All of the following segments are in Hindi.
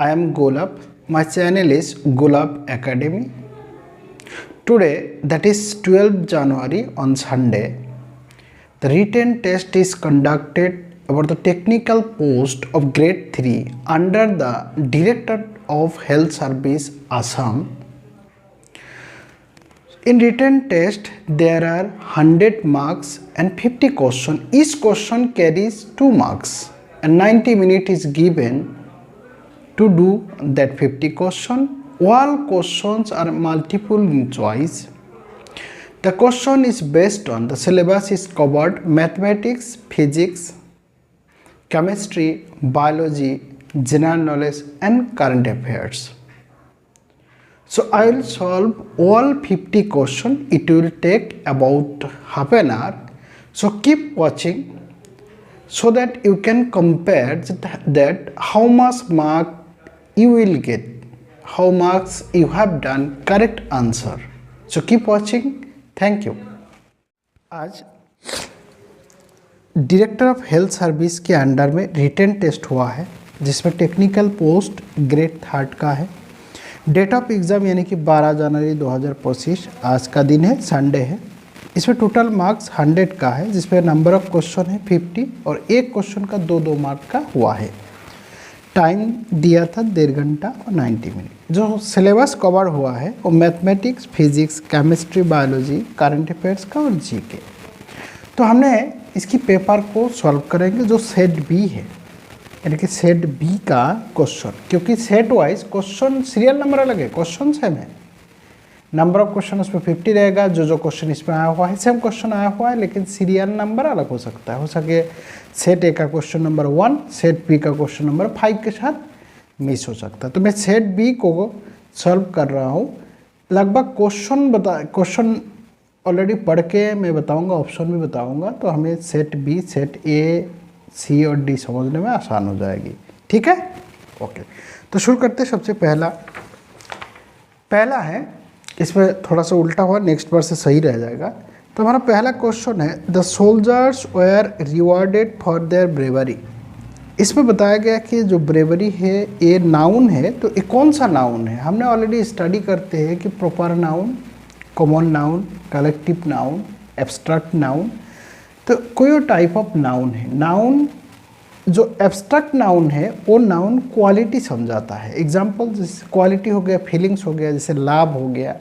I am Golab. My channel is Golab Academy. Today, that is 12th January on Sunday, the written test is conducted about the technical post of grade 3 under the Director of Health Service Assam. In written test, there are 100 marks and 50 questions. Each question carries 2 marks and 90 minutes is given to do that 50 question. All questions are multiple choice. The question is based on the syllabus is covered mathematics, physics, chemistry, biology, general knowledge and current affairs. So I will solve all 50 questions. It will take about half an hour. So keep watching so that you can compare that how much mark you will get, how marks you have done correct answer. So keep watching. Thank you. आज डायरेक्टर ऑफ हेल्थ सर्विस के अंडर में रिटन टेस्ट हुआ है जिसमें टेक्निकल पोस्ट ग्रेड 3 का है। डेट ऑफ एग्ज़ाम यानी कि 12 जनवरी 2025 आज का दिन है, संडे है। इसमें टोटल मार्क्स 100 का है जिसमें नंबर ऑफ क्वेश्चन है 50 और एक क्वेश्चन का 2-2 मार्क का हुआ है। टाइम दिया था 1.5 घंटा और 90 मिनट। जो सिलेबस कवर हुआ है वो mathematics, physics, chemistry, biology, current affairs का और जीके। तो हमने इसकी पेपर को सॉल्व करेंगे जो सेट बी है, यानी कि सेट बी का क्वेश्चन, क्योंकि set wise question serial number अलग है, क्वेश्चन सेम है। नंबर ऑफ क्वेश्चन उसमें 50 रहेगा। जो क्वेश्चन इसमें आया हुआ है सेम क्वेश्चन आया हुआ है, लेकिन सीरियल नंबर अलग हो सकता है। हो सके सेट ए का क्वेश्चन नंबर 1 सेट बी का क्वेश्चन नंबर 5 के साथ मिस हो सकता है। तो मैं सेट बी को सॉल्व कर रहा हूँ। लगभग क्वेश्चन ऑलरेडी पढ़ के मैं बताऊँगा, ऑप्शन भी बताऊँगा, तो हमें सेट बी, सेट ए, सी और डी समझने में आसान हो जाएगी। ठीक है, ओके। तो शुरू करते हैं। सबसे पहला है, इसमें थोड़ा सा उल्टा हुआ, नेक्स्ट बार से सही रह जाएगा। तो हमारा पहला क्वेश्चन है the soldiers were rewarded for their bravery. इसमें बताया गया कि जो ब्रेवरी है ये नाउन है, तो ये कौन सा नाउन है। हमने ऑलरेडी स्टडी करते हैं कि proper noun, common noun, collective noun, abstract noun. तो कोई और टाइप ऑफ नाउन है। नाउन जो एब्स्ट्रैक्ट नाउन है वो नाउन क्वालिटी समझाता है। एग्जाम्पल जैसे क्वालिटी हो गया, फीलिंग्स हो गया, जैसे लाभ हो गया।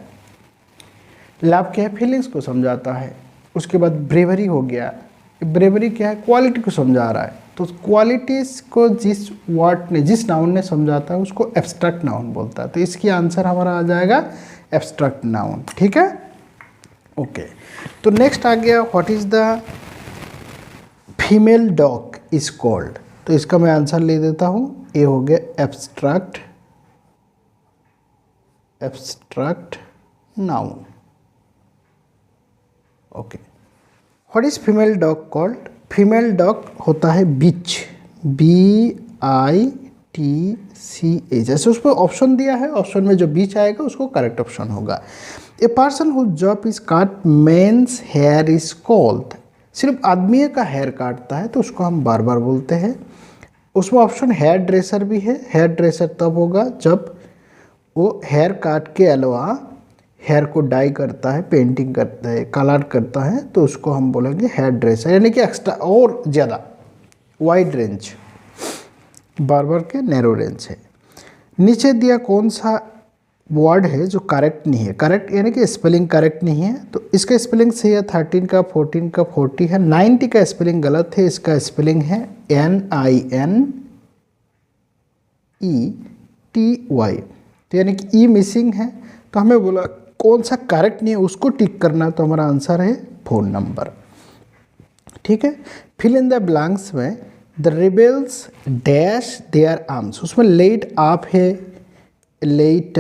लाभ क्या है, फीलिंग्स को समझाता है। उसके बाद ब्रेवरी हो गया, ब्रेवरी क्या है, क्वालिटी को समझा रहा है। तो क्वालिटीज़ को जिस वर्ड ने, जिस नाउन ने समझाता है उसको एब्स्ट्रैक्ट नाउन बोलता है। तो इसकी आंसर हमारा आ जाएगा एब्स्ट्रैक्ट नाउन। ठीक है, ओके। तो नेक्स्ट आ गया what is the female dog is called. तो इसका मैं आंसर ले देता हूँ। ये हो गया abstract noun. Okay, what is female dog called. Female dog होता है बिच, BITCH। जैसे उस पर ऑप्शन दिया है, ऑप्शन में जो बीच आएगा उसको करेक्ट ऑप्शन होगा। A person whose job is cut men's hair is called. सिर्फ आदमी का हेयर काटता है तो उसको हम बार बार बोलते हैं। उसमें ऑप्शन हेयर ड्रेसर भी है। हेयर ड्रेसर तब होगा जब वो हेयर काट के अलावा हेयर को डाई करता है, पेंटिंग करता है, कलर करता है, तो उसको हम बोलेंगे हेयर ड्रेसर, यानी कि एक्स्ट्रा और ज़्यादा वाइड रेंज, बार्बर के नैरो रेंज है। नीचे दिया कौन सा वर्ड है जो करेक्ट नहीं है। करेक्ट यानी कि स्पेलिंग करेक्ट नहीं है। तो इसका स्पेलिंग सही है 13 का, 14 का 40 है। 90 का स्पेलिंग गलत है। इसका स्पेलिंग है NINETY। तो यानी कि ई मिसिंग है। तो हमें बोला कौन सा करेक्ट नहीं है उसको टिक करना। तो हमारा आंसर है फ़ोन नंबर। ठीक है, फिल इन द ब्लैंक्स में the rebels dash there arms. उसमें लेट आप है, लेट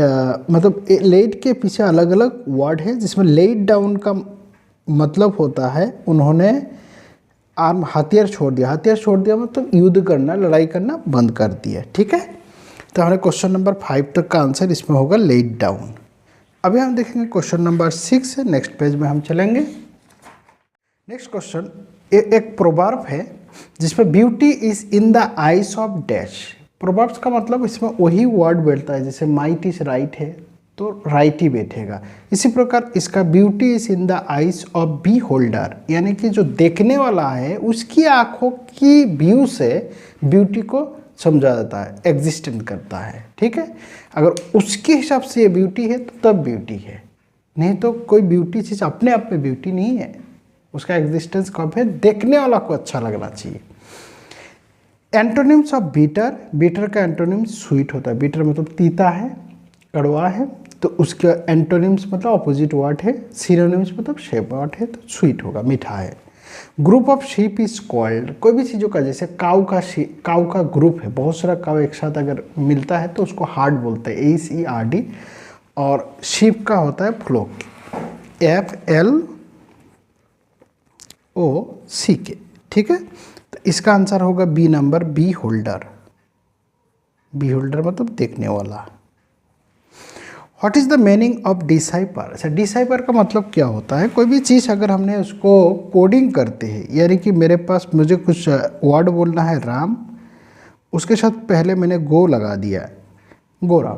मतलब लेट के पीछे अलग अलग वर्ड है, जिसमें लेट डाउन का मतलब होता है उन्होंने आर्म हथियार छोड़ दिया। हथियार छोड़ दिया मतलब युद्ध करना, लड़ाई करना बंद कर दिया। ठीक है, तो हमारे क्वेश्चन नंबर 5 तक का आंसर इसमें होगा लेट डाउन। अभी हम देखेंगे क्वेश्चन नंबर 6 है। नेक्स्ट पेज में हम चलेंगे। नेक्स्ट क्वेश्चन एक प्रोवर्ब है जिसमें beauty is in the eyes of dash. Proverbs का मतलब इसमें वही वर्ड बैठता है, जैसे माइट इज राइट है तो राइट ही बैठेगा। इसी प्रकार इसका beauty is in the eyes of beholder, यानी कि जो देखने वाला है उसकी आंखों की व्यू से ब्यूटी को समझा जाता है, एग्जिस्टेंट करता है। ठीक है, अगर उसके हिसाब से ये ब्यूटी है तो तब ब्यूटी है, नहीं तो कोई ब्यूटी चीज़ अपने आप में ब्यूटी नहीं है, उसका एग्जिस्टेंस कब है, देखने वाला को अच्छा लगना चाहिए। एंटोनिम्स ऑफ बीटर, बीटर का एंटोनिम स्वीट होता है। बीटर मतलब तीता है, कड़वा है, तो उसका एंटोनिम्स मतलब अपोजिट वर्ड है। सिनोनिम्स मतलब शेप वर्ड है, तो स्वीट होगा, मीठा है। Group of sheep is called, कोई भी चीज़ों का, जैसे काऊ का ग्रुप है, बहुत सारा काऊ एक साथ अगर मिलता है तो उसको हार्ड बोलते हैं, HERD। और शीप का होता है फ्लोक, FLOCK। ठीक है, तो इसका आंसर होगा B number, B holder. B holder मतलब देखने वाला। What is the meaning of decipher? अच्छा, डिसाइपर का मतलब क्या होता है, कोई भी चीज़ अगर हमने उसको कोडिंग करते हैं, यानी कि मेरे पास मुझे कुछ वर्ड बोलना है राम, उसके साथ पहले मैंने गो लगा दिया है, गोराम,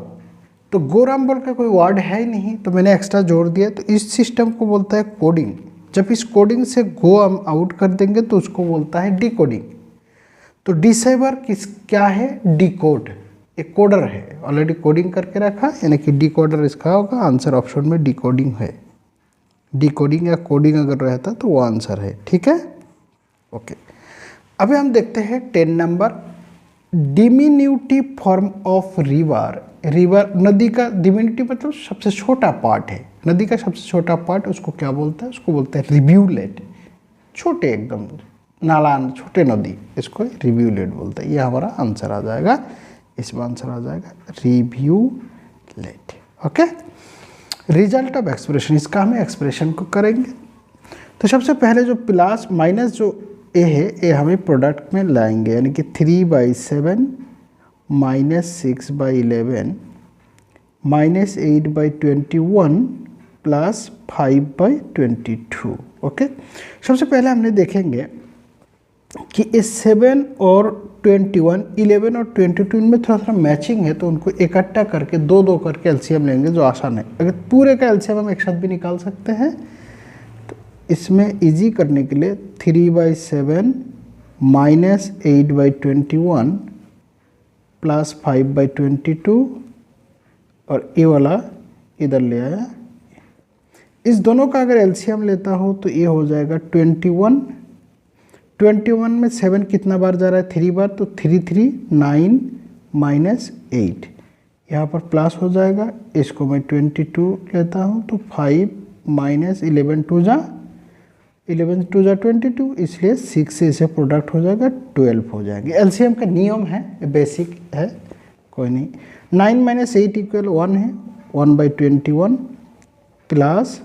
तो गोराम बोल के कोई वर्ड है ही नहीं, तो मैंने एक्स्ट्रा जोड़ दिया, तो इस सिस्टम को बोलता है कोडिंग। जब इस कोडिंग से गो हम आउट कर देंगे तो उसको बोलता है डिकोडिंग। तो डिसाइपर क्या है, डिकोड, एक कोडर है, ऑलरेडी कोडिंग करके रखा, यानी कि डिकोडर इसका होगा। आंसर ऑप्शन में डिकोडिंग है, डिकोडिंग या कोडिंग अगर रहता तो वो आंसर है। ठीक है, ओके। अभी हम देखते हैं 10 number, डिमिन्यूटिव form of river. River नदी का डिमिन्यूटिव मतलब सबसे छोटा पार्ट है, नदी का सबसे छोटा पार्ट, उसको क्या बोलता है, उसको बोलते हैं रिव्यूलेट। छोटे एकदम नाला, छोटे नदी, इसको रिव्यूलेट बोलते हैं। ये हमारा आंसर आ जाएगा, इसमें आंसर आ जाएगा रिव्यूलेट। ओके, रिजल्ट ऑफ एक्सप्रेशन, इसका हमें एक्सप्रेशन को करेंगे। तो सबसे पहले जो प्लस माइनस जो ए है, ए हमें प्रोडक्ट में लाएंगे, यानी कि 3/7 -6/11 -8/21 +5/22। ओके, सबसे पहले हमने देखेंगे कि इस 7 और 21, 11 और 22 इनमें थोड़ा सा मैचिंग है, तो उनको इकट्ठा करके दो दो करके एलसीएम लेंगे, जो आसान है। अगर पूरे का एलसीएम हम एक साथ भी निकाल सकते हैं, तो इसमें इजी करने के लिए 3/7 -8/21 +5/22, और ये वाला इधर ले आया। इस दोनों का अगर एलसीएम लेता हो तो ये हो जाएगा 21। 21 में 7 कितना बार जा रहा है, 3 बार, तो 3 3 9 -8, यहाँ पर प्लस हो जाएगा। इसको मैं 22 लेता हूँ तो 5 -11 2 जा 11 2 जा 22, इसलिए 6 से इसे प्रोडक्ट हो जाएगा 12 हो जाएंगे। एलसीएम का नियम है, बेसिक है, कोई नहीं। 9 - 8 = 1 है, 1/21 प्लस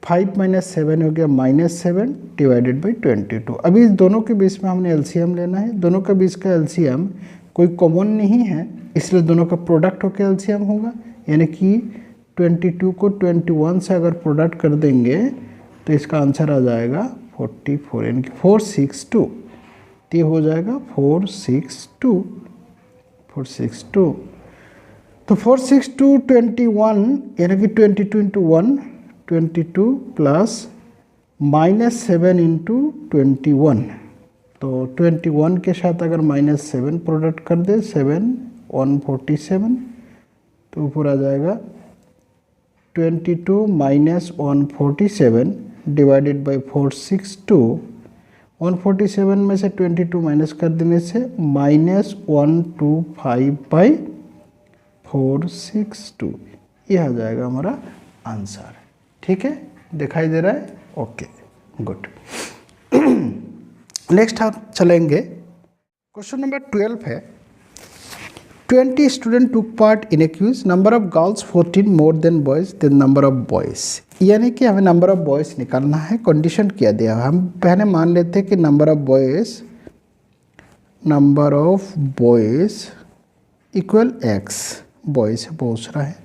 5 - 7 हो गया -7 /22। अभी इस दोनों के बीच में हमने एलसीएम लेना है। दोनों के बीच का एलसीएम कोई कॉमन नहीं है, इसलिए दोनों का प्रोडक्ट होकर एलसीएम होगा, यानी कि 22 को 21 से अगर प्रोडक्ट कर देंगे तो इसका आंसर आ जाएगा 44, यानी कि 462। ये हो जाएगा 462। तो 462 21, यानी कि 22 × 1 22 प्लस -7 × 21, तो 21 के साथ अगर -7 प्रोडक्ट कर दे, 7 147, तो ऊपर आ जाएगा 22 - 147 डिवाइडेड बाई 462। 147 में से 22 माइनस कर देने से -125/462, यह आ जाएगा हमारा आंसर। ठीक है, दिखाई दे रहा है, ओके गुड। नेक्स्ट हम चलेंगे, क्वेश्चन नंबर 12 है, 20 student took part in a quiz, number of girls 14 more than boys then number of boys. यानी कि हमें नंबर ऑफ बॉयज निकालना है, कंडीशन क्या दिया है, हम पहले मान लेते हैं कि number of boys equal x, boys बहुत सारा है।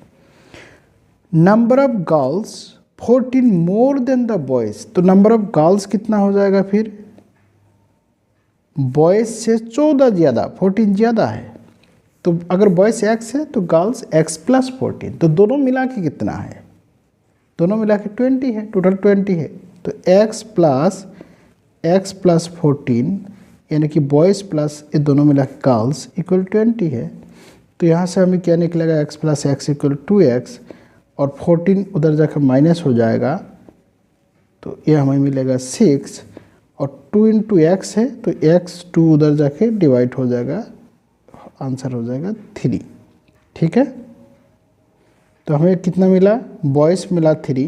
Number of girls 14 more then the boys, तो नंबर ऑफ गर्ल्स कितना हो जाएगा फिर, बॉयज से 14 ज़्यादा, 14 ज़्यादा है, तो अगर बॉयस x है तो गर्ल्स x प्लस 14, तो दोनों मिला के कितना है, दोनों मिला के 20 है, टोटल 20 है। तो x प्लस 14 यानी कि बॉयज़ प्लस ये दोनों मिला के गर्ल्स इक्वल 20 है। तो यहाँ से हमें क्या निकलेगा, x plus x equal 2x, और 14 उधर जाकर माइनस हो जाएगा, तो ये हमें मिलेगा 6, और 2 इंटू एक्स है तो x 2 उधर जाके डिवाइड हो जाएगा, आंसर हो जाएगा 3। ठीक है, तो हमें कितना मिला, बॉयज़ मिला 3,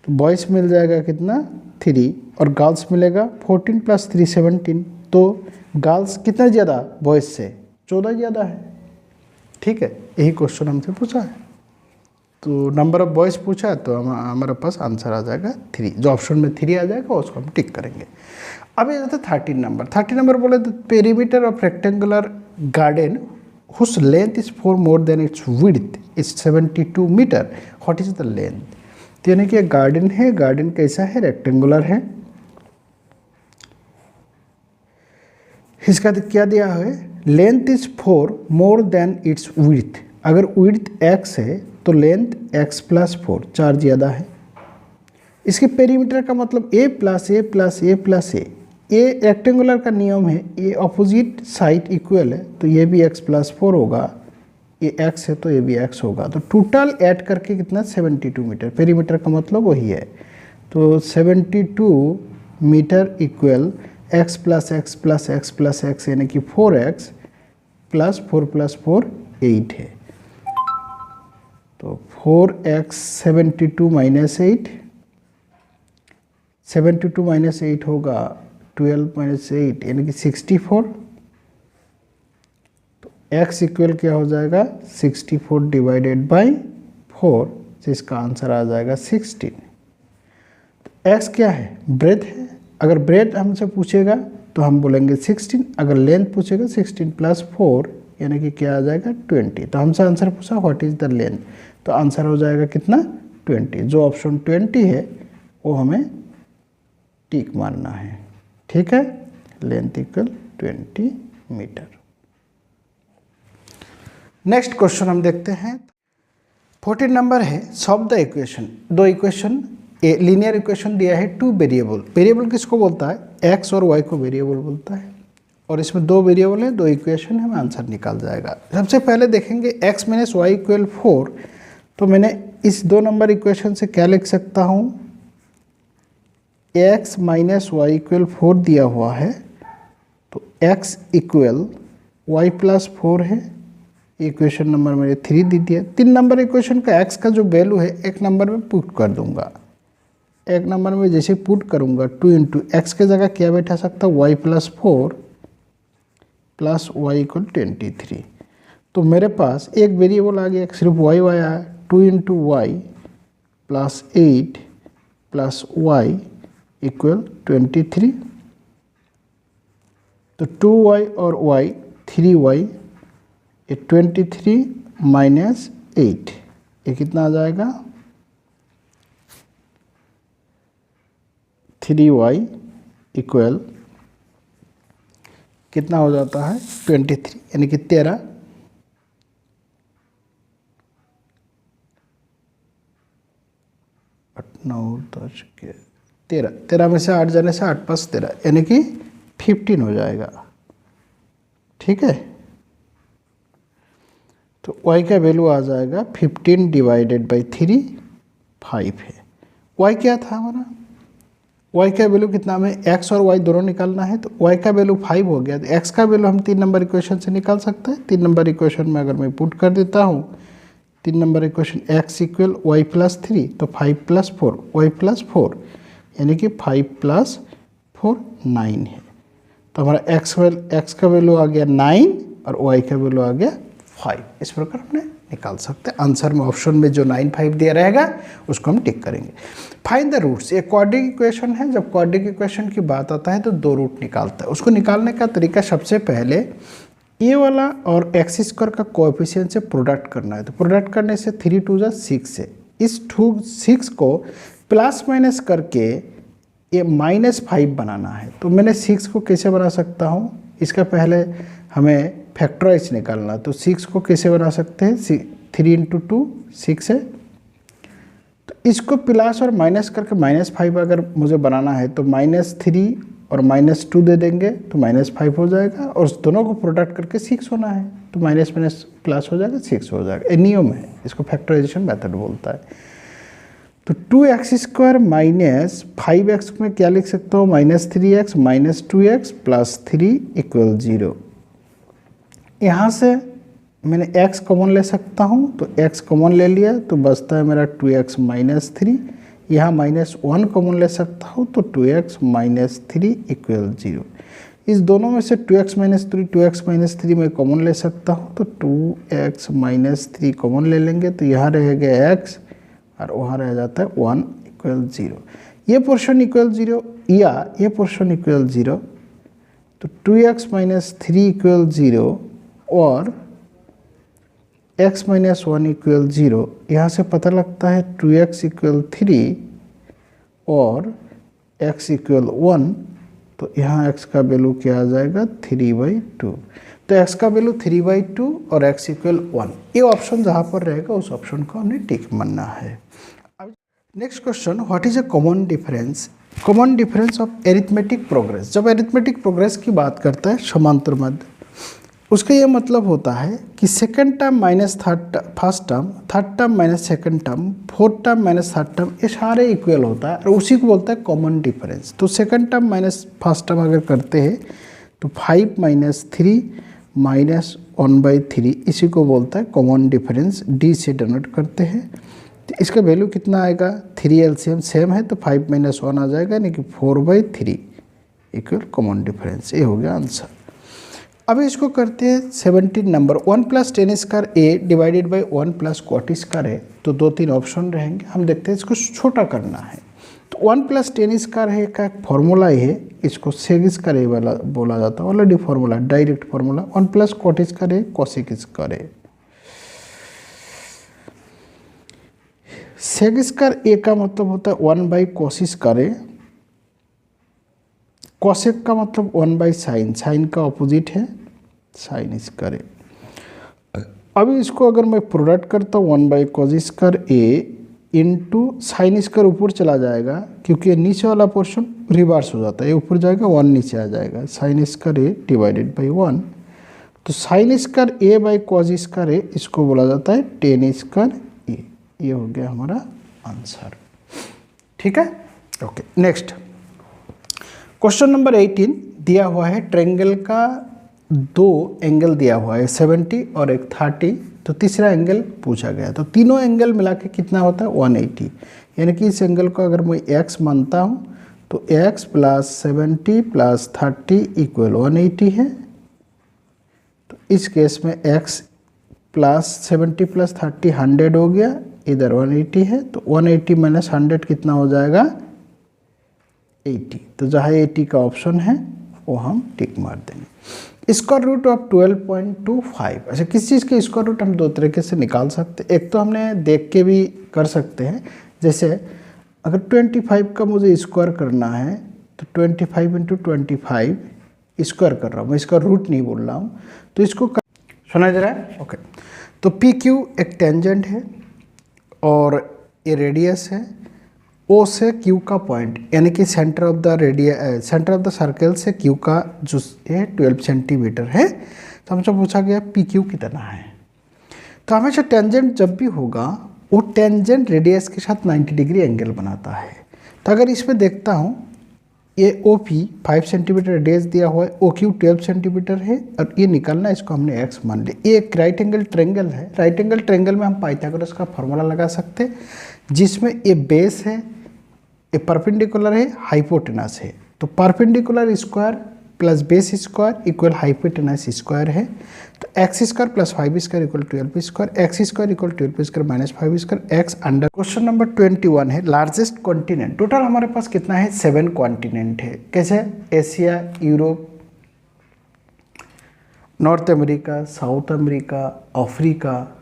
तो बॉयज़ मिल जाएगा कितना 3, और गर्ल्स मिलेगा 14 प्लस 3 17, तो गर्ल्स कितना ज़्यादा बॉयज़ से, 14 ज़्यादा है। ठीक है, यही क्वेश्चन हमसे पूछा है, तो नंबर ऑफ बॉयज़ पूछा है, तो हमारे पास आंसर आ जाएगा 3, जो ऑप्शन में 3 आ जाएगा उसको हम टिक करेंगे। अब ये जाता है 13 नंबर बोले तो perimeter of rectangular garden whose length is 4 more than its width is 72 metre, what is the length. तो यानी कि गार्डन है, गार्डन कैसा है, रेक्टेंगुलर है, इसका क्या दिया है, length is 4 more than it's width, अगर विड्थ x है तो लेंथ x प्लस 4, 4 ज़्यादा है। इसके पेरीमीटर का मतलब a plus A plus A plus A, ये रेक्टेंगुलर का नियम है, ये अपोजिट साइड इक्वल है, तो ये भी x प्लस 4 होगा, ये x है तो ये भी x होगा, तो टोटल ऐड करके कितना 72 मीटर, पेरीमीटर का मतलब वही है। तो 72 metre equal x plus X plus X plus X यानी कि 4x प्लस 4 8 है, तो 4x 72 माइनस 8, 72 माइनस 8 होगा 12 माइनस 8 यानी कि 64, तो x इक्वल क्या हो जाएगा 64 डिवाइडेड बाई 4, तो इसका आंसर आ जाएगा 16। तो x क्या है, ब्रेथ है, अगर ब्रेथ हमसे पूछेगा तो हम बोलेंगे 16, अगर लेंथ पूछेगा 16 प्लस 4 यानी कि क्या आ जाएगा 20। तो हमसे आंसर पूछा व्हाट इज़ द लेंथ, तो आंसर हो जाएगा कितना 20, जो ऑप्शन 20 है वो हमें टिक मारना है। ठीक है, length equal 20 metre. Next question हम देखते हैं, 14 नंबर है, सॉल्व द इक्वेशन, दो इक्वेशन, ए लीनियर इक्वेशन दिया है, 2 वेरिएबल, वेरिएबल किसको बोलता है, x और y को वेरिएबल बोलता है, और इसमें 2 वेरिएबल है, 2 इक्वेशन है, हमें आंसर निकाल जाएगा। सबसे पहले देखेंगे x माइनस वाई इक्वल 4, तो मैंने इस 2 नंबर इक्वेशन से क्या लिख सकता हूँ, x माइनस वाई इक्वल 4 दिया हुआ है, तो x इक्वल वाई प्लस 4 है, इक्वेशन नंबर मेरे 3 दी दिया। 3 नंबर इक्वेशन का x का जो वैल्यू है एक नंबर में पुट कर दूंगा, एक नंबर में जैसे पुट करूंगा 2 इंटू एक्स के जगह क्या बैठा सकता हूँ, y plus 4 plus Y equal 23, तो मेरे पास एक वेरिएबल आ गया, सिर्फ y आया, 2 into Y plus 8 plus Y equal 23, तो 2y और y 3y, ये 23 माइनस 8, ये कितना आ जाएगा 3y इक्वल कितना हो जाता है 23 यानी कि 13, 9 10 के 13, 13 में से 8 जाने से 8 + 13 यानी कि 15 हो जाएगा। ठीक है, तो y का वैल्यू आ जाएगा 15 डिवाइडेड बाई 3, 5 है। y क्या था हमारा, y का वैल्यू कितना, हमें x और y दोनों निकालना है, तो y का वैल्यू 5 हो गया, तो x का वैल्यू हम 3 नंबर इक्वेशन से निकाल सकते हैं। 3 नंबर इक्वेशन में अगर मैं पुट कर देता हूँ, 3 number equation x equal Y plus 3, तो 5 + 4 y प्लस 4 यानी कि 5 + 4 9 है, तो हमारा x का वैल्यू आ गया 9 और y का वैल्यू आ गया 5। इस प्रकार हमने निकाल सकते हैं। आंसर में ऑप्शन में जो 9 5 दिया रहेगा उसको हम टिक करेंगे। फाइंड द रूट्स, ये क्वाड्रिक इक्वेशन है, जब क्वाड्रिक इक्वेशन की बात आता है तो 2 रूट निकालता है। उसको निकालने का तरीका सबसे पहले ये वाला और एक्स स्क्वायर का कोएफिशिएंट से प्रोडक्ट करना है, तो प्रोडक्ट करने से 3 2 जा 6 है, इस 6 को प्लस माइनस करके ये -5 बनाना है। तो मैंने 6 को कैसे बना सकता हूँ, इसका पहले हमें फैक्टराइज निकालना, तो 6 को कैसे बना सकते हैं, 3 × 2 6 है, तो इसको प्लस और माइनस करके -5 अगर मुझे बनाना है तो -3 और -2 दे देंगे तो -5 हो जाएगा, और उस दोनों को प्रोडक्ट करके 6 होना है, तो माइनस माइनस प्लस हो जाएगा 6 हो जाएगा। ये नियम है, इसको फैक्टराइजेशन मेथड बोलता है। तो 2x² माइनस 5x में क्या लिख सकता हूँ, -3x माइनस 2x प्लस 3 = 0। यहाँ से मैंने x कॉमन ले सकता हूँ, तो x कॉमन ले लिया तो बचता है मेरा 2x माइनस 3। यहाँ -1 कॉमन ले सकता हूँ तो 2x माइनस 3 = 0। इस दोनों में से 2x माइनस 3 मैं कॉमन ले सकता हूँ, तो 2x माइनस 3 कॉमन ले लेंगे तो यहाँ रहेगा x और वहाँ रह जाता है 1 = 0। ये पोर्शन = 0 या ये पोर्शन = 0, तो 2x माइनस 3 = 0 और x माइनस 1 = 0। यहाँ से पता लगता है 2x = 3 और x = 1, तो यहाँ x का वैल्यू क्या आ जाएगा, 3/2। तो x का वैल्यू 3/2 और x = 1, ये ऑप्शन जहाँ पर रहेगा उस ऑप्शन को हमने टिक मानना है। Next question, what is a common difference, common difference of arithmetic progress. जब एरिथमेटिक प्रोग्रेस की बात करता है समांतर मध्य, उसका ये मतलब होता है कि second term minus first term, third term minus second term, fourth term minus third term, ये सारे इक्वल होता है और उसी को बोलता है कॉमन डिफरेंस। तो second term minus first term अगर करते हैं तो 5 - 3 - 1/3, इसी को बोलता है कॉमन डिफरेंस, डी से डिनोट करते हैं। तो इसका वैल्यू कितना आएगा, 3 एलसीएम सेम है तो 5 - 1 आ जाएगा, यानी कि 4/3 = कॉमन डिफरेंस। ये हो गया आंसर। अभी इसको करते हैं 17 number, 1 + tan² a divided by 1 + cot² है, तो 2-3 ऑप्शन रहेंगे। हम देखते हैं इसको छोटा करना है। तो 1 + tan² है का एक फॉर्मूला है, इसको sec² a वाला बोला जाता है, already formula, direct formula. 1 + cot² a cosec² a। sec² a का मतलब होता है 1/cos², cosec का मतलब 1/sin, साइन का ऑपोजिट है sin²। अभी इसको अगर मैं प्रोडक्ट करता हूँ 1/cos² a इंटू sin² ऊपर चला जाएगा, क्योंकि नीचे वाला पोर्शन रिवर्स हो जाता है, ये ऊपर जाएगा 1 नीचे आ जाएगा, sin² a डिवाइडेड बाई 1। तो sin² a/cos² a इसको बोला जाता है tan² a। ये हो गया हमारा आंसर। ठीक है, ओके। नेक्स्ट क्वेश्चन नंबर 18 दिया हुआ है, ट्रायंगल का 2 एंगल दिया हुआ है, 70 और एक 30, तो तीसरा एंगल पूछा गया। तो तीनों एंगल मिला के कितना होता है, 180। यानी कि इस एंगल को अगर मैं x मानता हूँ तो x + 70 + 30 = 180 है। तो इस केस में x + 70 + 30 100 हो गया, इधर 180 है, तो 180 - 100 कितना हो जाएगा, 80। तो जहाँ 80 का ऑप्शन है वो हम टिक मार देंगे। Square root of 12.25। अच्छा, किस चीज़ के स्क्वायर रूट हम 2 तरीके से निकाल सकते हैं। एक तो हमने देख के भी कर सकते हैं, जैसे अगर 25 का मुझे स्क्वायर करना है तो 25 × 25 स्क्वायर कर रहा हूँ, मैं इसका रूट नहीं बोल रहा हूँ। तो इसको सुना दे रहा है, ओके। तो PQ एक टेंजेंट है और ये रेडियस है, O से Q का पॉइंट, यानी कि सेंटर ऑफ द सर्कल से Q का जो है 12 सेंटीमीटर है। तो हमसे पूछा गया PQ कितना है। तो हमेशा टेंजेंट जब भी होगा वो टेंजेंट रेडियस के साथ 90 डिग्री एंगल बनाता है। तो अगर इसमें देखता हूँ, ये OP 5 सेंटीमीटर रेडियस दिया हुआ है, OQ 12 सेंटीमीटर है और ये निकालना, इसको हमने x मान लिया। ये एक राइट एंगल ट्रायंगल है। राइट एंगल ट्रायंगल में हम पाइथागोरस का फॉर्मूला लगा सकते हैं, जिसमें ये बेस है, ये परपेंडिकुलर है, हाइपोटेनस है। तो perpendicular square plus base square equal hypotenuse square है। तो x² + 5² = 12², x² = 12² - 5², x under. Question number 21 है, लार्जेस्ट कॉन्टिनेंट। टोटल हमारे पास कितना है, 7 कॉन्टिनेंट है। कैसे, Asia, Europe, north America, south America, Africa,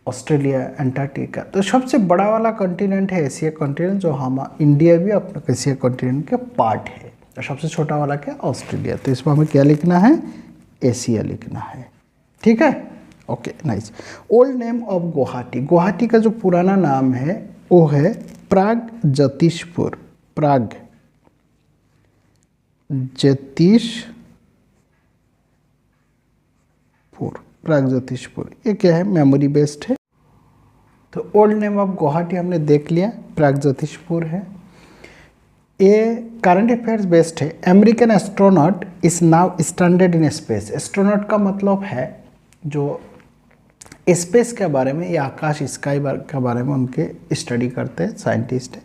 Australia, Antarctica. तो सबसे बड़ा वाला कॉन्टिनेंट है एशिया कॉन्टिनेंट, जो हम इंडिया भी अपना एशिया कॉन्टिनेंट का पार्ट है। और सबसे छोटा वाला क्या, ऑस्ट्रेलिया। तो इसमें हमें क्या लिखना है, एशिया लिखना है। ठीक है, okay nice. Old name of Guwahati, Guwahati का जो पुराना नाम है वो है प्रागज्योतिषपुर, प्रागज्योतिषपुर। ये क्या है, मेमोरी बेस्ड है। तो ओल्ड नेम ऑफ गुवाहाटी हमने देख लिया, प्रागज्योतिषपुर है। ये करंट अफेयर्स बेस्ड है। American astronaut is now standard in space. Astronaut का मतलब है जो स्पेस के बारे में या आकाश स्काई के बारे में उनके स्टडी करते हैं, साइंटिस्ट हैं।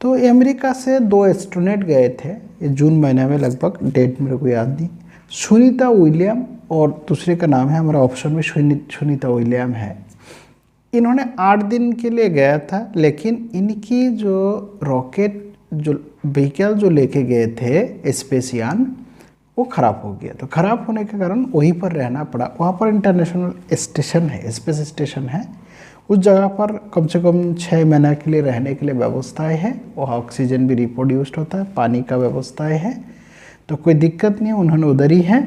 तो अमेरिका से 2 एस्ट्रोनॉट गए थे, ये जून महीने में लगभग, डेट मेरे को याद नहीं। सुनीता विलियम और दूसरे का नाम है, हमारा ऑप्शन में सुनीता विलियम है। इन्होंने 8 दिन के लिए गया था, लेकिन इनकी जो रॉकेट जो व्हीकल जो लेके गए थे स्पेसयान, वो ख़राब हो गया। तो ख़राब होने के कारण वहीं पर रहना पड़ा। वहाँ पर इंटरनेशनल स्टेशन है, स्पेस स्टेशन है, उस जगह पर कम से कम 6 महीने के लिए रहने के लिए व्यवस्थाएं हैं। वहाँ ऑक्सीजन भी रिप्रोड्यूस्ड होता है, पानी का व्यवस्थाएं है, तो कोई दिक्कत नहीं है, उन्होंने उधर ही है।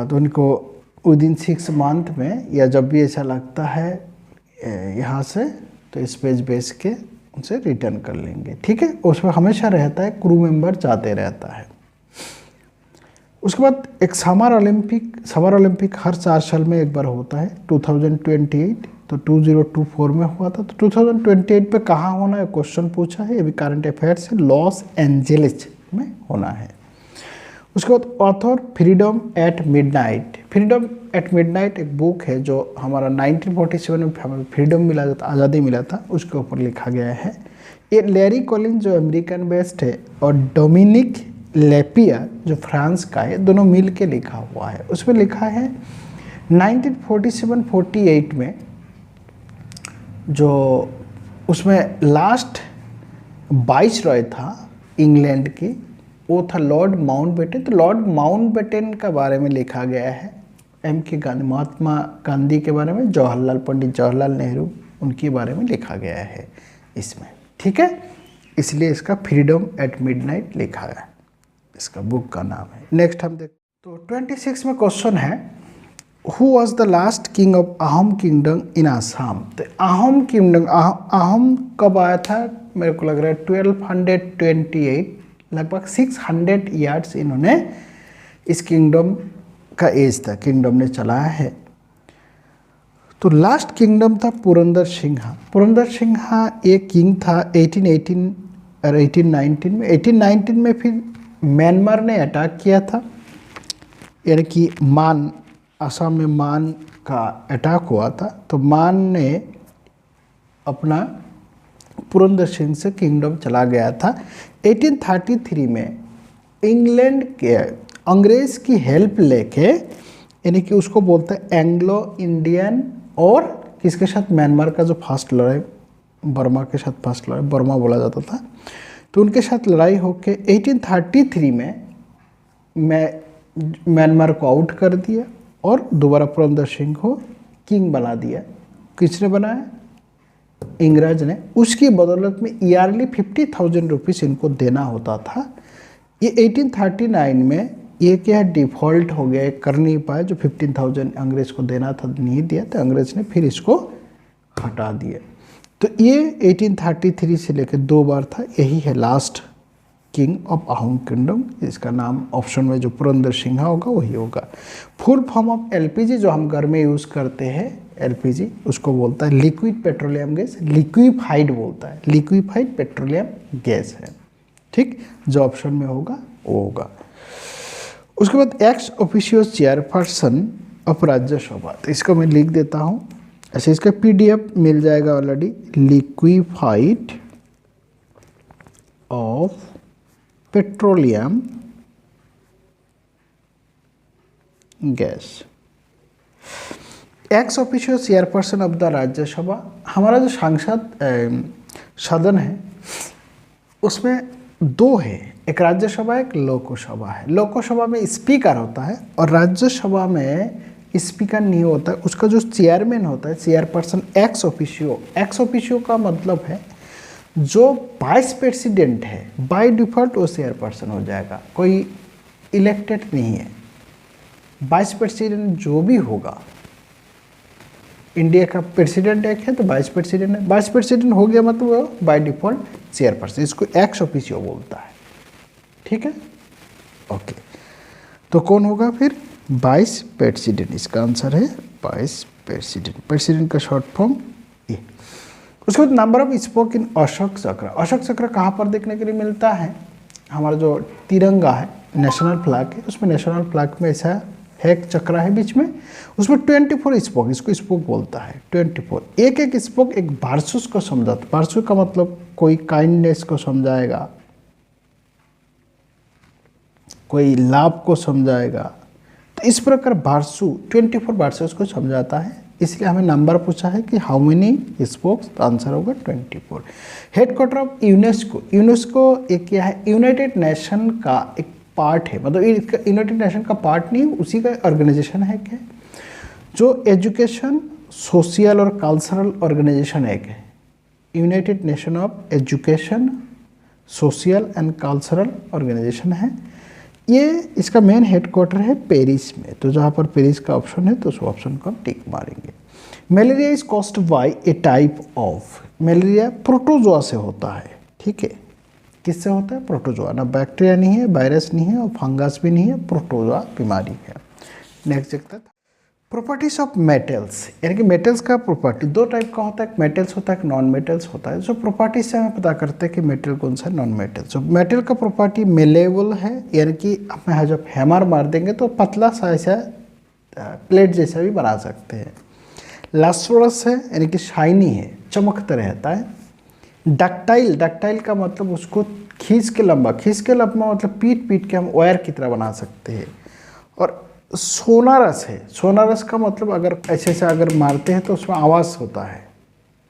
तो उनको विदिन 6 मंथ में या जब भी ऐसा लगता है यहाँ से, तो स्पेस बेस के उनसे रिटर्न कर लेंगे। ठीक है, उसमें हमेशा रहता है, क्रू मेंबर जाते रहता है। उसके बाद एक समर ओलंपिक हर 4 साल में एक बार होता है, 2028, तो 2024 में हुआ था। तो 2028 पे कहाँ होना है क्वेश्चन पूछा है, ये भी करंट अफेयर्स है, लॉस एंजेलिस में होना है। उसके बाद author Freedom at Midnight. Freedom at Midnight एक बुक है जो हमारा 1947 में हमें फ्रीडम मिला था, आज़ादी मिला था, उसके ऊपर लिखा गया है। ये लैरी कॉलिंस जो अमेरिकन बेस्ड है और डोमिनिक लेपिया जो फ्रांस का है, दोनों मिल के लिखा हुआ है। उसमें लिखा है 1947-48 में जो उसमें लास्ट वाइसरॉय था इंग्लैंड की, वो था लॉर्ड माउंटबेटन। तो लॉर्ड माउंटबेटन के बारे में लिखा गया है, M.K. गांधी, महात्मा गांधी के बारे में, पंडित जवाहरलाल नेहरू, उनके बारे में लिखा गया है इसमें। ठीक है, इसलिए इसका फ्रीडम एट मिडनाइट लिखा है, इसका बुक का नाम है। नेक्स्ट हम देख, तो 26 में क्वेश्चन है, who was the last king of Ahom kingdom in Assam. तो अहोम किंगडम, अहोम कब आया था, मेरे को लग रहा है 1228, लगभग 600 ईयर्स इन्होंने इस किंगडम का एज था, किंगडम ने चलाया है। तो लास्ट किंगडम था पुरंदर सिंहा। पुरंदर सिंहा एक किंग था 1818 और 1819 में। 1819 में फिर म्यांमार ने अटैक किया था, यानी कि मान, असम में मान का अटैक हुआ था। तो मान ने अपना पुरंदर सिंह से किंगडम चला गया था। 1833 में इंग्लैंड के अंग्रेज़ की हेल्प लेके, यानी कि उसको बोलते हैं एंग्लो इंडियन, और किसके साथ, म्यांमार का जो फर्स्ट लड़ाई, बर्मा के साथ फर्स्ट लड़ाई, बर्मा बोला जाता था, तो उनके साथ लड़ाई होके 1833 में म्यांमार को आउट कर दिया और दोबारा पुरंदर सिंह को किंग बना दिया। किसने बनाया, इंग्रज ने। उसकी बदौलत में ईयरली 50,000 रुपीज़ इनको देना होता था। ये 1839 में ये क्या है, डिफ़ॉल्ट हो गया, कर नहीं पाए, जो 15,000 अंग्रेज़ को देना था नहीं दिया, तो अंग्रेज़ ने फिर इसको हटा दिया। तो ये 1833 से लेकर 2 बार था, यही है last king of Ahom kingdom. इसका नाम ऑप्शन में जो पुरंदर सिंह होगा वही होगा। फुल फॉर्म ऑफ एलपीजी जो हम घर में यूज़ करते हैं, एलपीजी, उसको बोलता है लिक्विड पेट्रोलियम गैस, लिक्विफाइड बोलता है, लिक्विफाइड पेट्रोलियम गैस है। ठीक, जो ऑप्शन में होगा वो होगा। उसके बाद ex officio chairperson of Rajya Sabha, तो इसको मैं लिख देता हूँ ऐसे, इसका पीडीएफ मिल जाएगा already. Liquefied of petroleum gas, ex officio chairperson of the Rajya Sabha. हमारा जो सांसद सदन है उसमें 2 है, एक राज्यसभा एक लोकसभा है। लोकसभा में स्पीकर होता है और राज्यसभा में स्पीकर नहीं होता है। उसका जो चेयरमैन होता है, chairperson ex officio. Ex officio का मतलब है जो वाइस प्रेसिडेंट है बाय डिफॉल्ट वो चेयरपर्सन हो जाएगा, कोई इलेक्टेड नहीं है। वाइस प्रेसिडेंट जो भी होगा, इंडिया का प्रेसिडेंट एक है तो वाइस प्रेसिडेंट है, वाइस प्रेसिडेंट हो गया मतलब वो बाय डिफॉल्ट चेयरपर्सन, इसको एक्स ऑफिशियो बोलता है। ठीक है, ओके। तो कौन होगा फिर? वाइस प्रेसिडेंट, इसका आंसर है वाइस प्रेसिडेंट। प्रेसिडेंट का शॉर्ट फॉर्म ये। उसके बाद number of spoke in Ashok चक्र। अशोक चक्र कहाँ पर देखने के लिए मिलता है? हमारा जो तिरंगा है, नेशनल फ्लैग है, उसमें नेशनल फ्लैग में ऐसा है एक चक्र है बीच में, उसमें 24 स्पोक, इसको स्पोक बोलता है 24। एक एक स्पोक एक वर्चुस को समझाता। वर्चुस का मतलब कोई काइंडनेस को समझाएगा, कोई लाभ को समझाएगा। तो इस प्रकार वर्चु 24 वर्चुस को समझाता है, इसलिए हमें नंबर पूछा है कि हाउ मेनी स्पोक्स, तो आंसर होगा 24। Headquarter of UNESCO. यूनेस्को एक क्या है? यूनाइटेड नेशन का एक पार्ट है, मतलब यूनाइटेड नेशन का पार्ट नहीं, उसी का ऑर्गेनाइजेशन है क्या, जो एजुकेशन, सोशल और कल्चरल ऑर्गेनाइजेशन है क्या, United Nation of education, social and cultural organisation है ये। इसका मेन हेडक्वार्टर है पेरिस में, तो जहाँ पर पेरिस का ऑप्शन है तो उस ऑप्शन को हम टिक मारेंगे। Malaria is caused by A type of, malaria protozoa से होता है। ठीक है, किससे होता है? प्रोटोजोआ। ना बैक्टीरिया नहीं है, वायरस नहीं है और फंगस भी नहीं है, प्रोटोजोआ बीमारी है। नेक्स्ट देखते हैं प्रॉपर्टीज ऑफ मेटल्स, यानी कि मेटल्स का प्रॉपर्टी दो टाइप का होता है, एक मेटल्स होता है, एक नॉन मेटल्स होता है। जो प्रॉपर्टीज से हमें पता करते हैं कि मेटल कौन सा है, नॉन मेटल। जो मेटल का प्रॉपर्टी मेलेबल है, यानी कि हमें जब हैमर मार देंगे तो पतला सा ऐसा प्लेट जैसा भी बना सकते हैं। लस्ट्रस है, यानी कि शाइनी है, चमकता रहता है। डक्टाइल, डक्टाइल का मतलब उसको खींच के लंबा मतलब पीट पीट के हम वायर की तरह बना सकते हैं। और सोनारस है, सोनारस का मतलब अगर ऐसे ऐसे अगर मारते हैं तो उसमें आवाज़ होता है।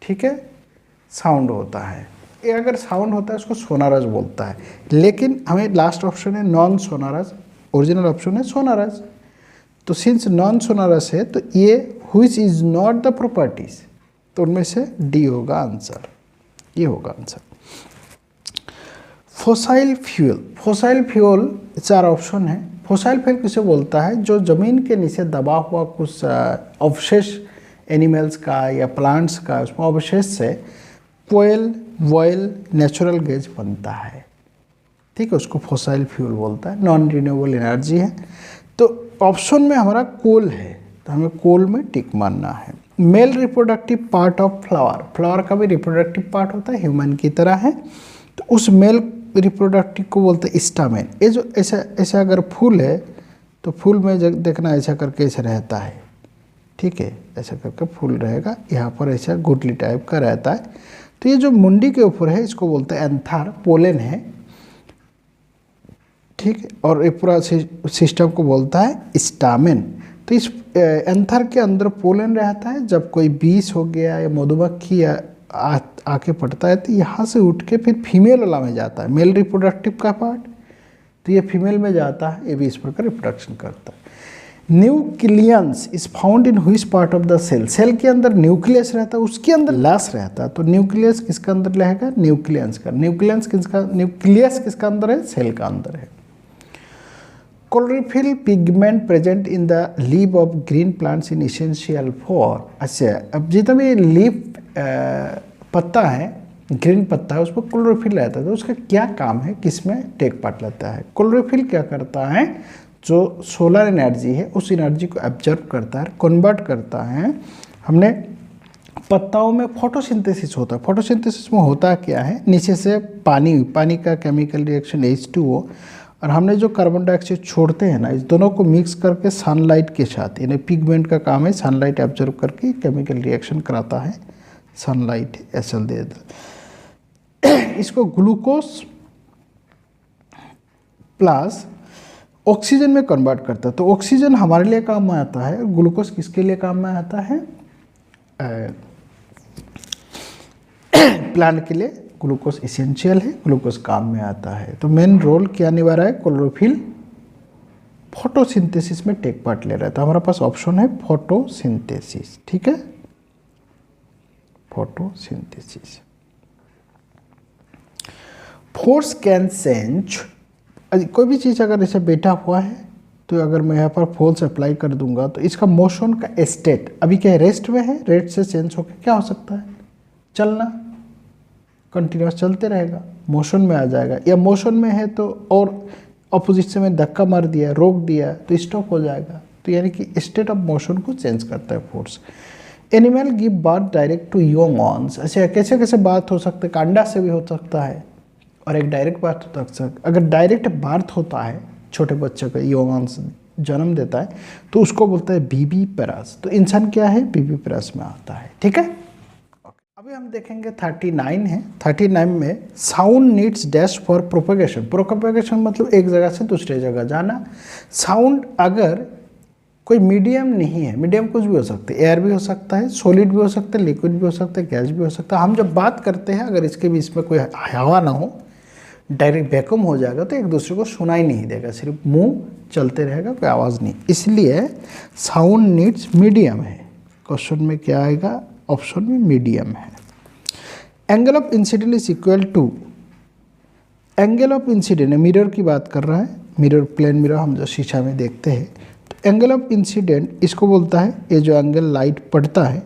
ठीक है, साउंड होता है, ये अगर साउंड होता है उसको सोनारस बोलता है। लेकिन हमें लास्ट ऑप्शन है नॉन सोनारस, ओरिजिनल ऑप्शन है सोनारस। तो सिंस नॉन सोनारस है तो ये which is not the properties, तो उनमें से डी होगा आंसर, ये होगा answer. Fossil fuel, fossil fuel चार ऑप्शन है। फोसाइल फ्यूल किसे बोलता है? जो ज़मीन के नीचे दबा हुआ कुछ अवशेष एनिमल्स का या प्लांट्स का, उसमें अवशेष से कोयल, वॉयल, नेचुरल गैस बनता है। ठीक है, उसको फोसाइल फ्यूल बोलता है, नॉन रिन्यूएबल एनर्जी है। तो ऑप्शन में हमारा कोल है, तो हमें कोल में टिक मारना है। Male reproductive part of flower, flower का भी रिप्रोडक्टिव पार्ट होता है, ह्यूमन की तरह है। तो उस मेल रिप्रोडक्टिव को बोलते हैं स्टामेन। ये जो ऐसा ऐसा अगर फूल है तो फूल में देखना ऐसा करके ऐसा रहता है। ठीक है, ऐसा करके फूल रहेगा, यहाँ पर ऐसा गुटली टाइप का रहता है। तो ये जो मुंडी के ऊपर है इसको बोलते हैं एंथर, पोलन है। ठीक है, और ये पूरा सिस्टम को बोलता है स्टामेन। तो इस एंथर के अंदर पोलन रहता है। जब कोई बीज हो गया या मधुमक्खी आके पड़ता है तो यहाँ से उठ के फिर फीमेल वाला में जाता है, मेल रिप्रोडक्टिव का पार्ट, तो ये फीमेल में जाता है, ये भी इस प्रकार रिप्रोडक्शन करता है। Nucleus is found in which part of the cell, cell के अंदर न्यूक्लियस रहता है, उसके अंदर लाश रहता है। तो न्यूक्लियस किसका अंदर रहेगा? न्यूक्लियस का। न्यूक्लियस किसका अंदर है? सेल का अंदर है। Chlorophyll pigment present in the leaf of green plants in essential for. अच्छा, अब जितना भी लीफ पत्ता है, ग्रीन पत्ता है, उस पर क्लोरोफिल रहता है, तो उसका क्या काम है, किसमें टेक पार्ट लेता है? क्लोरोफिल क्या करता है? जो सोलर एनर्जी है उस एनर्जी को एब्जर्व करता है, कन्वर्ट करता है। हमने पत्ताओं में फोटोसिंथेसिस होता है, फोटोसिंथेसिस में होता क्या है? नीचे से पानी का केमिकल रिएक्शन H2O, और हमने जो कार्बन डाइऑक्साइड छोड़ते हैं ना, इस दोनों को मिक्स करके सनलाइट के साथ, यानी पिगमेंट का काम है सनलाइट एब्जर्व करके केमिकल रिएक्शन कराता है, सनलाइट SL दे दे। इसको ग्लूकोज प्लस ऑक्सीजन में कन्वर्ट करता है। तो ऑक्सीजन हमारे लिए काम में आता है, ग्लूकोज किसके लिए काम में आता है? प्लांट के लिए ग्लूकोज इसेंशियल है, ग्लूकोज काम में आता है। तो मेन रोल क्या निभा रहा है? क्लोरोफिल फोटोसिंथेसिस में टेक पार्ट ले रहा है। तो हमारे पास ऑप्शन है फोटोसिंथेसिस। ठीक है, फोटोसिंथेसिस। फोर्स कैन चेंज, कोई भी चीज़ अगर इसे बैठा हुआ है तो अगर मैं यहाँ पर फोर्स अप्लाई कर दूंगा तो इसका मोशन का स्टेट अभी क्या है, रेस्ट में है, रेस्ट से चेंज होकर क्या हो सकता है, चलना, कंटिन्यूस चलते रहेगा, मोशन में आ जाएगा, या मोशन में है तो और अपोजिट से में धक्का मार दिया, रोक दिया तो स्टॉप हो जाएगा। तो यानी कि स्टेट ऑफ मोशन को चेंज करता है force. Animal give birth direct to young ones, अच्छा कैसे कैसे बात हो सकता है, कांडा से भी हो सकता है और एक डायरेक्ट बात हो सकता है। अगर डायरेक्ट बार्थ होता है, छोटे बच्चे का योंग ऑन्स जन्म देता है तो उसको बोलता है बीबी पेरास। तो इंसान क्या है, बीबी पेरास में आता है। ठीक है, अभी हम देखेंगे 39 है। 39 में sound needs dash for propagation. Propagation मतलब एक जगह से दूसरे जगह जाना। साउंड अगर कोई मीडियम नहीं है, मीडियम कुछ भी हो सकता है, एयर भी हो सकता है, सॉलिड भी हो सकता है, लिक्विड भी हो सकता है, गैस भी हो सकता है। हम जब बात करते हैं अगर इसके बीच में कोई हवा ना हो, डायरेक्ट वैक्यूम हो जाएगा तो एक दूसरे को सुनाई नहीं देगा, सिर्फ मुंह चलते रहेगा, कोई आवाज़ नहीं। इसलिए साउंड नीड्स मीडियम है। क्वेश्चन में क्या आएगा, ऑप्शन में मीडियम है। Angle of incident is equal to, angle of incident mirror की बात कर रहा है, मिरर प्लेन मिरर हम जो शीशा में देखते हैं, तो एंगल ऑफ इंसिडेंट इसको बोलता है, ये जो एंगल लाइट पड़ता है,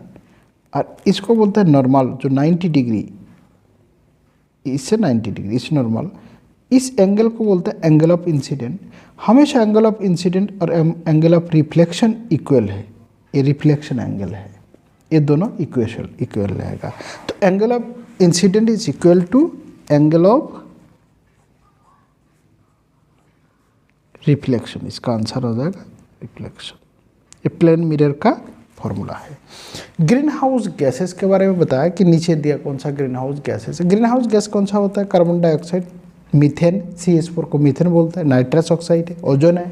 और इसको बोलता है नॉर्मल, जो 90 डिग्री, इससे 90 डिग्री इस नॉर्मल, इस एंगल को बोलते हैं एंगल ऑफ इंसिडेंट। हमेशा एंगल ऑफ इंसिडेंट और एंगल ऑफ रिफ्लेक्शन इक्वल है, ये रिफ्लेक्शन एंगल है, ये दोनों इक्वल रहेगा। तो angle of incident is equal to angle of reflection, इसका आंसर हो जाएगा रिफ्लेक्शन। ये प्लेन मिरर का फॉर्मूला है। ग्रीन हाउस गैसेस के बारे में बताया कि नीचे दिया कौन सा ग्रीन हाउस गैसेस है। ग्रीन हाउस गैस कौन सा होता है, कार्बन डाइऑक्साइड, मीथेन, CH4 को मीथेन बोलता है, नाइट्रस ऑक्साइड है, ओजोन है।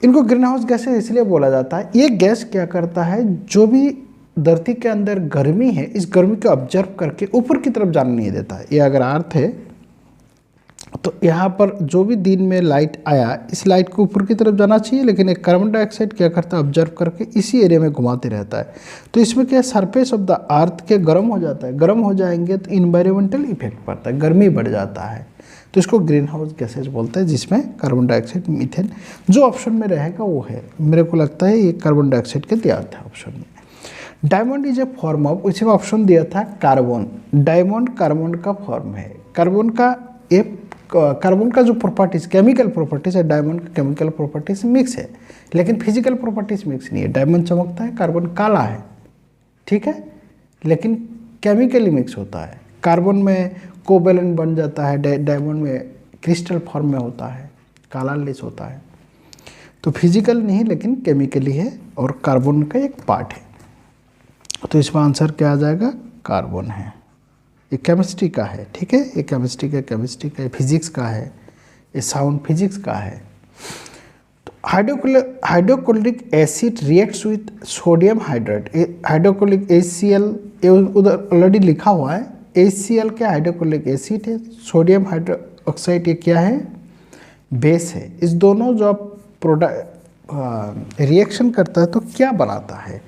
इनको ग्रीन हाउस गैसेस इसलिए बोला जाता है, ये गैस क्या करता है, जो भी धरती के अंदर गर्मी है, इस गर्मी को ऑब्जर्व करके ऊपर की तरफ जाने नहीं देता है। ये अगर अर्थ है तो यहाँ पर जो भी दिन में लाइट आया, इस लाइट को ऊपर की तरफ जाना चाहिए, लेकिन एक कार्बन डाइऑक्साइड क्या करता है, ऑब्जर्व करके इसी एरिया में घुमाते रहता है। तो इसमें क्या, सरफेस ऑफ द अर्थ के गर्म हो जाता है, गर्म हो जाएंगे तो इन्वायरमेंटल इफेक्ट पड़ता है, गर्मी बढ़ जाता है, तो इसको ग्रीन हाउस गैसेज बोलते हैं, जिसमें कार्बन डाइऑक्साइड, मीथेन, जो ऑप्शन में रहेगा वो है, मेरे को लगता है ये कार्बन डाइऑक्साइड के दिया था ऑप्शन में। Diamond is a form of, उसी में ऑप्शन दिया था कार्बन, डायमंड कार्बन का फॉर्म है। कार्बन का जो प्रॉपर्टीज, केमिकल प्रॉपर्टीज है, डायमंड का केमिकल प्रॉपर्टीज मिक्स है, लेकिन फिजिकल प्रॉपर्टीज मिक्स नहीं है। डायमंड चमकता है, कार्बन काला है, ठीक है, लेकिन केमिकली मिक्स होता है। कार्बन में कोवेलेंट बन जाता है, डायमंड में क्रिस्टल फॉर्म में होता है, काला लेस होता है। तो फिजिकल नहीं लेकिन केमिकली है और कार्बन का एक पार्ट है। तो इसमें आंसर क्या आ जाएगा, कार्बन है। ये केमिस्ट्री का है, ठीक है, ये केमिस्ट्री का, फिजिक्स का है, ये साउंड फिजिक्स का है। तो hydrochloric acid reacts with sodium hydrate, hydrochloric HCl, ये उधर ऑलरेडी लिखा हुआ है, HCl क्या हाइड्रोक्लोरिक एसिड है, सोडियम हाइड्रोक्साइड ये क्या है, बेस है। इस दोनों जो प्रोडक्ट रिएक्शन करता है तो क्या बनाता है,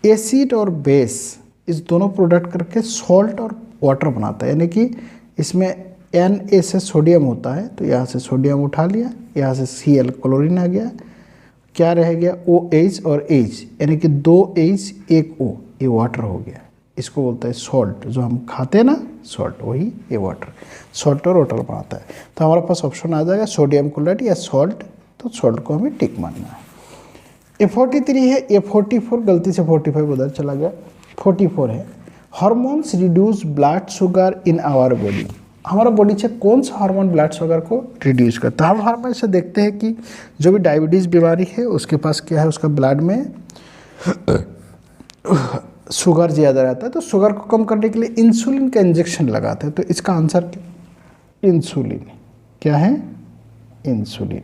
एसिड और बेस, इस दोनों प्रोडक्ट करके सॉल्ट और वाटर बनाता है। यानी कि इसमें Na से सोडियम होता है, तो यहाँ से सोडियम उठा लिया, यहाँ से Cl क्लोरीन आ गया, क्या रह गया OH और H, यानी कि 2 H 1 O, ये वाटर हो गया। इसको बोलता है सॉल्ट, जो हम खाते हैं ना सॉल्ट, वही ये वाटर, सॉल्ट और वाटर बनाता है। तो हमारे पास ऑप्शन आ जाएगा सोडियम क्लोराइड या सॉल्ट, तो सॉल्ट को हमें टिक मारना है। ये 43 है, ये 44, गलती से 45 उधर चला गया, 44 है। Hormones reduce blood sugar in our body, हमारा बॉडी से कौन सा हार्मोन ब्लड शुगर को रिड्यूस करता है। हम हार्मोन से देखते हैं कि जो भी डायबिटीज़ बीमारी है उसके पास क्या है, उसका ब्लड में शुगर ज़्यादा रहता है, तो शुगर को कम करने के लिए इंसुलिन का इंजेक्शन लगाते हैं। तो इसका आंसर इंसुलिन, क्या है, इंसुलिन।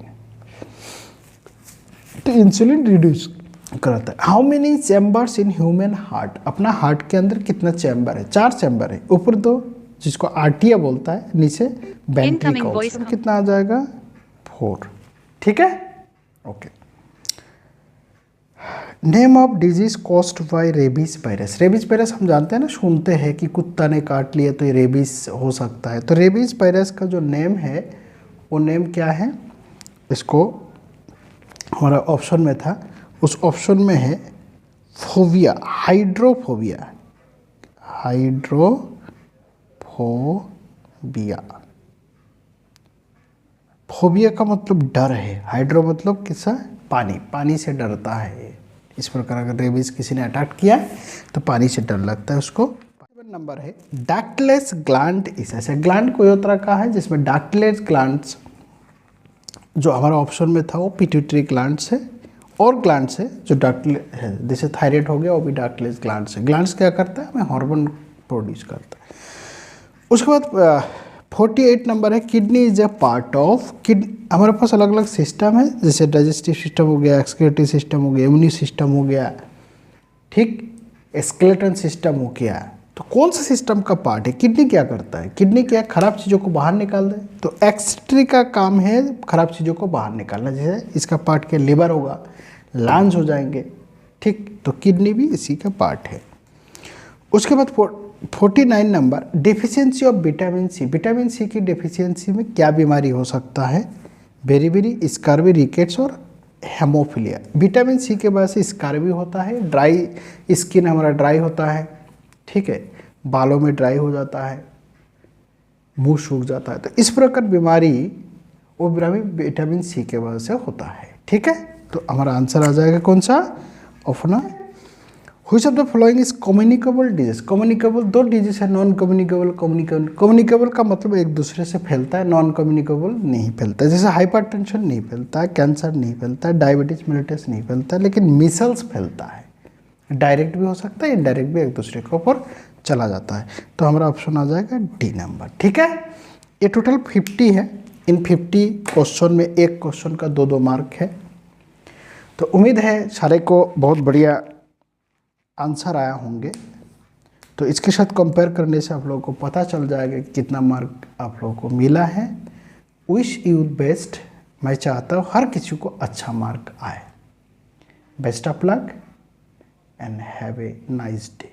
तो इंसुलिन रिड्यूस कराता है। How many chambers in human heart, अपना हार्ट के अंदर कितना चैम्बर है, 4 चैम्बर है, ऊपर 2 जिसको आर्टिया बोलता है, नीचे वेंट्रिकल्स, कितना आ जाएगा 4, ठीक है, okay. Name of disease caused by rabies virus. Rabies virus हम जानते हैं ना, सुनते हैं कि कुत्ता ने काट लिया तो ये रेबीज हो सकता है। तो रेबीज वायरस का जो नेम है वो नेम क्या है, इसको हमारा ऑप्शन में था, उस ऑप्शन में है फोबिया, हाइड्रोफोबिया। हाइड्रोफोबिया, फोबिया का मतलब डर है, हाइड्रो मतलब किसका, पानी, पानी से डरता है। इस प्रकार अगर रेबीज किसी ने अटैक किया तो पानी से डर लगता है उसको। नंबर है डक्टलेस ग्लैंड इस ऐसे। ग्लैंड कोई तरह का है जिसमें डक्टलेस ग्लैंड्स, जो हमारा ऑप्शन में था वो पिट्यूटरी ग्लैंड्स है, और ग्लैंड्स है जो डक्टलेस है, जैसे थायराइड हो गया वो भी डक्टलेस ग्लैंड्स है। ग्लैंड्स क्या करता है, हमें हार्मोन प्रोड्यूस करता है। उसके बाद 48 नंबर है kidney is a part of हमारे पास अलग अलग सिस्टम है, जैसे डाइजेस्टिव सिस्टम हो गया, एक्सक्रीटरी सिस्टम हो गया, इम्यूनी सिस्टम हो गया, ठीक, स्केलेटन सिस्टम हो गया। तो कौन सा सिस्टम का पार्ट है, किडनी क्या करता है, किडनी क्या खराब चीज़ों को बाहर निकाल दे, तो एक्सक्रीटरी का काम है खराब चीज़ों को बाहर निकालना। जैसे इसका पार्ट क्या, लिवर होगा, लंग्स हो जाएंगे, ठीक, तो किडनी भी इसी का पार्ट है। उसके बाद 49 number deficiency of vitamin C. Vitamin C की डिफिशियंसी में क्या बीमारी हो सकता है, बेरीबेरी, स्कार्बी, रिकेट्स और हेमोफीलिया। विटामिन सी के वजह से स्कार्बी होता है, ड्राई स्किन हमारा ड्राई होता है, ठीक है, बालों में ड्राई हो जाता है, मुंह सूख जाता है। तो इस प्रकार बीमारी वो बीमारी विटामिन सी के वजह से होता है, ठीक है। तो हमारा आंसर आ जाएगा कौन सा, option which of the following is communicable disease. Communicable दो डिजीज है, नॉन कम्युनिकेबल, कम्युनिकेबल। कम्युनिकेबल का मतलब एक दूसरे से फैलता है, नॉन कम्युनिकेबल नहीं फैलता है। जैसे हाइपरटेंशन नहीं फैलता है, कैंसर नहीं फैलता है, डायबिटीज मेलिटस नहीं फैलता है, लेकिन मीसल्स फैलता है। डायरेक्ट भी हो सकता है, इनडायरेक्ट भी एक दूसरे के ऊपर चला जाता है। तो हमारा ऑप्शन आ जाएगा डी नंबर, ठीक है। ये टोटल 50 है, इन 50 क्वेश्चन में एक क्वेश्चन का 2-2 मार्क है। तो उम्मीद है सारे को बहुत बढ़िया आंसर आया होंगे। तो इसके साथ कंपेयर करने से आप लोगों को पता चल जाएगा कि कितना मार्क आप लोगों को मिला है। विश यू बेस्ट, मैं चाहता हूँ हर किसी को अच्छा मार्क आए। Best of luck and have a nice day.